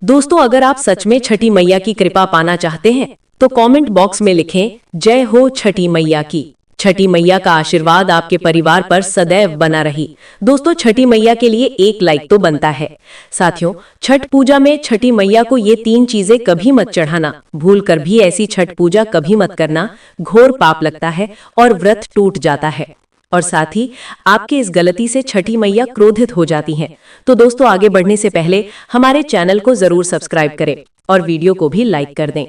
दोस्तों, अगर आप सच में छठी मैया की कृपा पाना चाहते हैं तो कमेंट बॉक्स में लिखें जय हो छठी मैया की। छठी मैया का आशीर्वाद आपके परिवार पर सदैव बना रही। दोस्तों, छठी मैया के लिए एक लाइक तो बनता है। साथियों, छठ पूजा में छठी मैया को ये 3 चीजें कभी मत चढ़ाना। भूल कर भी ऐसी छठ पूजा कभी मत करना, घोर पाप लगता है और व्रत टूट जाता है। और साथ ही आपके इस गलती से छठी मैया क्रोधित हो जाती हैं। तो दोस्तों, आगे बढ़ने से पहले हमारे चैनल को जरूर सब्सक्राइब करें और वीडियो को भी लाइक कर दें।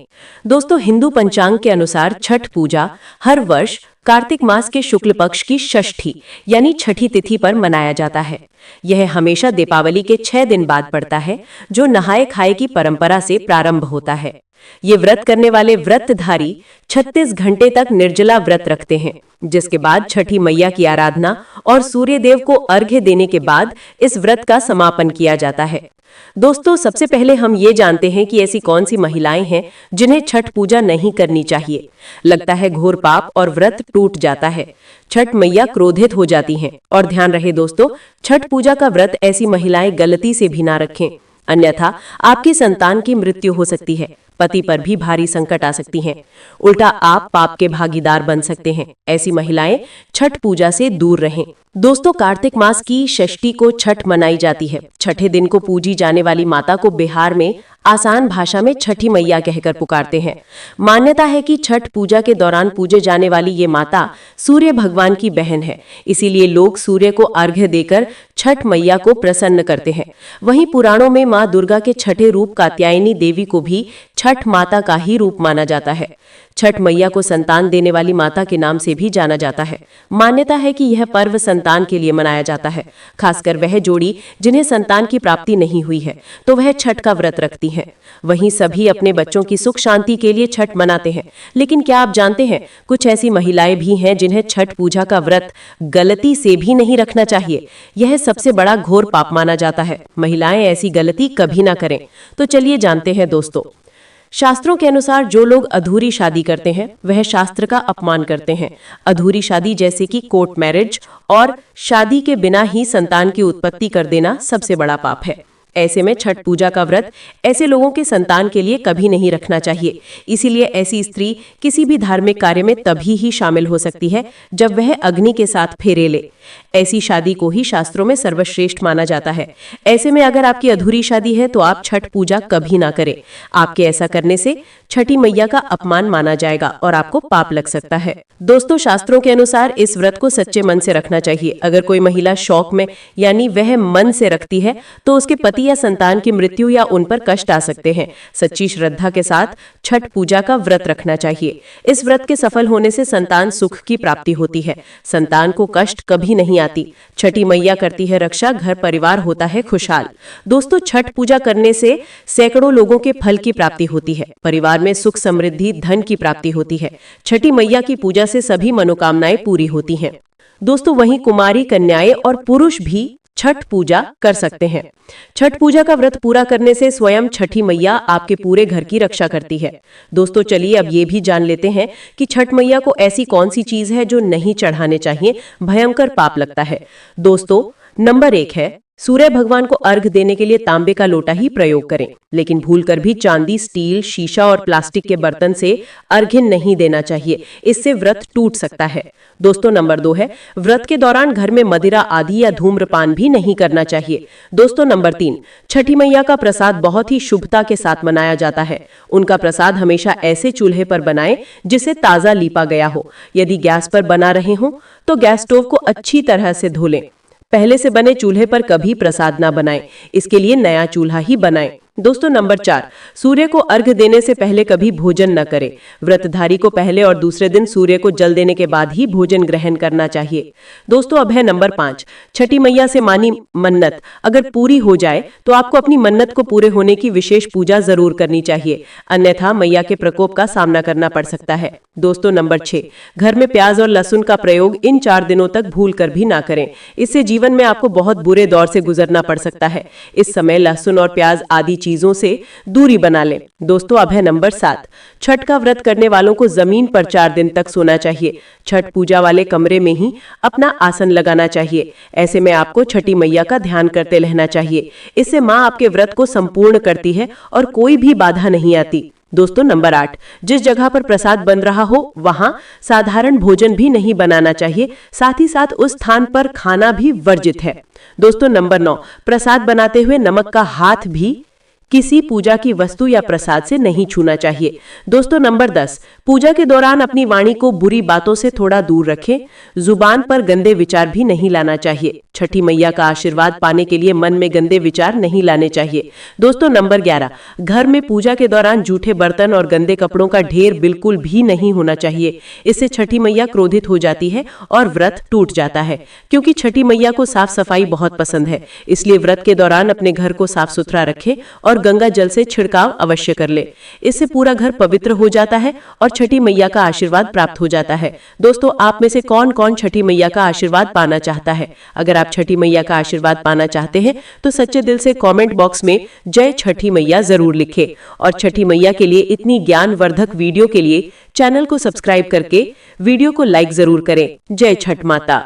दोस्तों, हिंदू पंचांग के अनुसार छठ पूजा हर वर्ष कार्तिक मास के शुक्ल पक्ष की षष्ठी यानी छठी तिथि पर मनाया जाता है। यह हमेशा दीपावली के 6 दिन बाद पड़ता है, जो नहाए खाए की परंपरा से प्रारंभ होता है। ये व्रत करने वाले व्रतधारी 36 घंटे तक निर्जला व्रत रखते हैं, जिसके बाद छठी मैया की आराधना और सूर्य देव को अर्घ्य देने के बाद इस व्रत का समापन किया जाता है। दोस्तों, सबसे पहले हम ये जानते हैं कि ऐसी कौन सी महिलाएं हैं जिन्हें छठ पूजा नहीं करनी चाहिए। लगता है घोर पाप और व्रत टूट जाता है, छठ मैया क्रोधित हो जाती हैं। और ध्यान रहे दोस्तों, छठ पूजा का व्रत ऐसी महिलाएं गलती से भी ना रखें, अन्यथा आपकी संतान की मृत्यु हो सकती है, पति पर भी भारी संकट आ सकती हैं, उल्टा आप पाप के भागीदार बन सकते हैं। ऐसी महिलाएं छठ पूजा से दूर रहें। दोस्तों, कार्तिक मास की षष्ठी को छठ मनाई जाती है। छठे दिन को पूजी जाने वाली माता को बिहार में आसान भाषा में छठी मैया कहकर पुकारते हैं। मान्यता है कि छठ पूजा के दौरान पूजे जाने वाली ये माता सूर्य भगवान की बहन है, इसीलिए लोग सूर्य को अर्घ्य देकर छठ मैया को प्रसन्न करते हैं। वहीं पुराणों में मां दुर्गा के छठे रूप कात्यायनी देवी को भी छठ माता का ही रूप माना जाता है। छठ मैया को संतान देने वाली माता के नाम से भी जाना जाता है। मान्यता है कि यह पर्व संतान के लिए मनाया जाता है, खासकर वह जोड़ी जिन्हें संतान की प्राप्ति नहीं हुई है तो वह छठ का व्रत रखती हैं। वहीं सभी अपने बच्चों की सुख शांति के लिए छठ मनाते हैं। लेकिन क्या आप जानते हैं, कुछ ऐसी महिलाएं भी हैं जिन्हें छठ पूजा का व्रत गलती से भी नहीं रखना चाहिए। यह सबसे बड़ा घोर पाप माना जाता है। महिलाएं ऐसी गलती कभी ना करें। तो चलिए जानते हैं दोस्तों, शास्त्रों के अनुसार जो लोग अधूरी शादी करते हैं वह शास्त्र का अपमान करते हैं। अधूरी शादी जैसे कि कोर्ट मैरिज और शादी के बिना ही संतान की उत्पत्ति कर देना सबसे बड़ा पाप है। ऐसे में छठ पूजा का व्रत ऐसे लोगों के संतान के लिए कभी नहीं रखना चाहिए। इसीलिए ऐसी स्त्री किसी भी धार्मिक कार्य में तभी ही शामिल हो सकती है जब वह अग्नि के साथ फेरे ले। ऐसी शादी को ही शास्त्रों में सर्वश्रेष्ठ माना जाता है। ऐसे में अगर आपकी अधूरी शादी है तो आप छठ पूजा कभी ना करें। आपके ऐसा करने से छठी मैया का अपमान माना जाएगा और आपको पाप लग सकता है। दोस्तों, शास्त्रों के अनुसार इस व्रत को सच्चे मन से रखना चाहिए। अगर कोई महिला शौक में यानी वह मन से रखती है तो उसके पति या संतान की मृत्यु या उन पर कष्ट आ सकते हैं। सच्ची श्रद्धा के साथ छठ पूजा का व्रत रखना चाहिए। इस व्रत के सफल होने से संतान सुख की प्राप्ति होती है, संतान को कष्ट कभी नहीं आती। छठी मैया करती है रक्षा, घर परिवार होता है खुशहाल। दोस्तों, छठ पूजा करने से सैकड़ों लोगों के फल की प्राप्ति होती है, परिवार में सुख समृद्धि धन की प्राप्ति होती है। छठी मैया की पूजा से सभी मनोकामनाएं पूरी होती हैं। दोस्तों, वहीं कुमारी कन्याएं और पुरुष भी छठ पूजा कर सकते हैं। छठ पूजा का व्रत पूरा करने से स्वयं छठी मैया आपके पूरे घर की रक्षा करती है। दोस्तों, चलिए अब ये भी जान लेते हैं कि छठ मैया को ऐसी कौन सी चीज है जो नहीं चढ़ाने चाहिए, भयंकर पाप लगता है। दोस्तों, नंबर 1 है, सूर्य भगवान को अर्घ देने के लिए तांबे का लोटा ही प्रयोग करें, लेकिन भूलकर भी चांदी, स्टील, शीशा और प्लास्टिक के बर्तन से अर्घ्य नहीं देना चाहिए, इससे व्रत टूट सकता है। दोस्तों, नंबर 2 है, व्रत के दौरान घर में मदिरा आदि या धूम्रपान भी नहीं करना चाहिए। दोस्तों, नंबर 3, छठी मैया का प्रसाद बहुत ही शुभता के साथ मनाया जाता है। उनका प्रसाद हमेशा ऐसे चूल्हे पर बनाएं जिसे ताजा लीपा गया हो। यदि गैस पर बना रहे हो तो गैस स्टोव को अच्छी तरह से धो लें। पहले से बने चूल्हे पर कभी प्रसाद ना बनाएं, इसके लिए नया चूल्हा ही बनाएं। दोस्तों, नंबर 4, सूर्य को अर्घ्य देने से पहले कभी भोजन न करें। व्रतधारी को पहले और दूसरे दिन सूर्य को जल देने के बाद ही भोजन ग्रहण करना चाहिए। दोस्तों, अब है नंबर 5, छठी मैया से मानी मन्नत अगर पूरी हो जाए तो आपको अपनी मन्नत को पूरे होने की विशेष पूजा जरूर करनी चाहिए, अन्यथा मैया के प्रकोप का सामना करना पड़ सकता है। दोस्तों, नंबर 6, घर में प्याज और लहसुन का प्रयोग इन 4 दिनों तक भूल कर भी ना करें, इससे जीवन में आपको बहुत बुरे दौर से गुजरना पड़ सकता है। इस समय लहसुन और प्याज आदि चीजों से दूरी बना लें। दोस्तों अब है नंबर 7, छठ का व्रत करने वालों को जमीन पर 4 दिन तक सोना चाहिए। छठ पूजा वाले कमरे में ही अपना आसन लगाना चाहिए। ऐसे में आपको छठी मैया का ध्यान करते रहना चाहिए। इससे माँ आपके व्रत को संपूर्ण करती है और कोई भी बाधा नहीं आती। दोस्तों नंबर 8, जिस जगह पर प्रसाद बन रहा हो वहां साधारण भोजन भी नहीं बनाना चाहिए, साथ ही साथ उस स्थान पर खाना भी वर्जित है। दोस्तों नंबर 9, प्रसाद बनाते हुए नमक का हाथ भी किसी पूजा की वस्तु या प्रसाद से नहीं छूना चाहिए। दोस्तों नंबर 10, पूजा के दौरान अपनी वाणी को बुरी बातों से थोड़ा दूर रखें। जुबान पर गंदे विचार भी नहीं लाना चाहिए। छठी मैया का आशीर्वाद पाने के लिए मन में गंदे विचार नहीं लाने चाहिए। दोस्तों नंबर 11, घर में पूजा के दौरान जूठे बर्तन और गंदे कपड़ों का ढेर बिल्कुल भी नहीं होना चाहिए। इससे छठी मैया क्रोधित हो जाती है और व्रत टूट जाता है। क्योंकि छठी मैया को साफ सफाई बहुत पसंद है, इसलिए व्रत के दौरान अपने घर को साफ सुथरा रखें और गंगा जल से छिड़काव अवश्य कर ले। इससे पूरा घर पवित्र हो जाता है और छठी मैया का आशीर्वाद प्राप्त हो जाता है। दोस्तों आप में से कौन कौन छठी मैया का आशीर्वाद पाना चाहता है? अगर आप छठी मैया का आशीर्वाद पाना चाहते हैं तो सच्चे दिल से कमेंट बॉक्स में जय छठी मैया जरूर लिखें। और छठी मैया के लिए इतनी ज्ञानवर्धक वीडियो के लिए चैनल को सब्सक्राइब करके वीडियो को लाइक जरूर करें। जय छठ माता।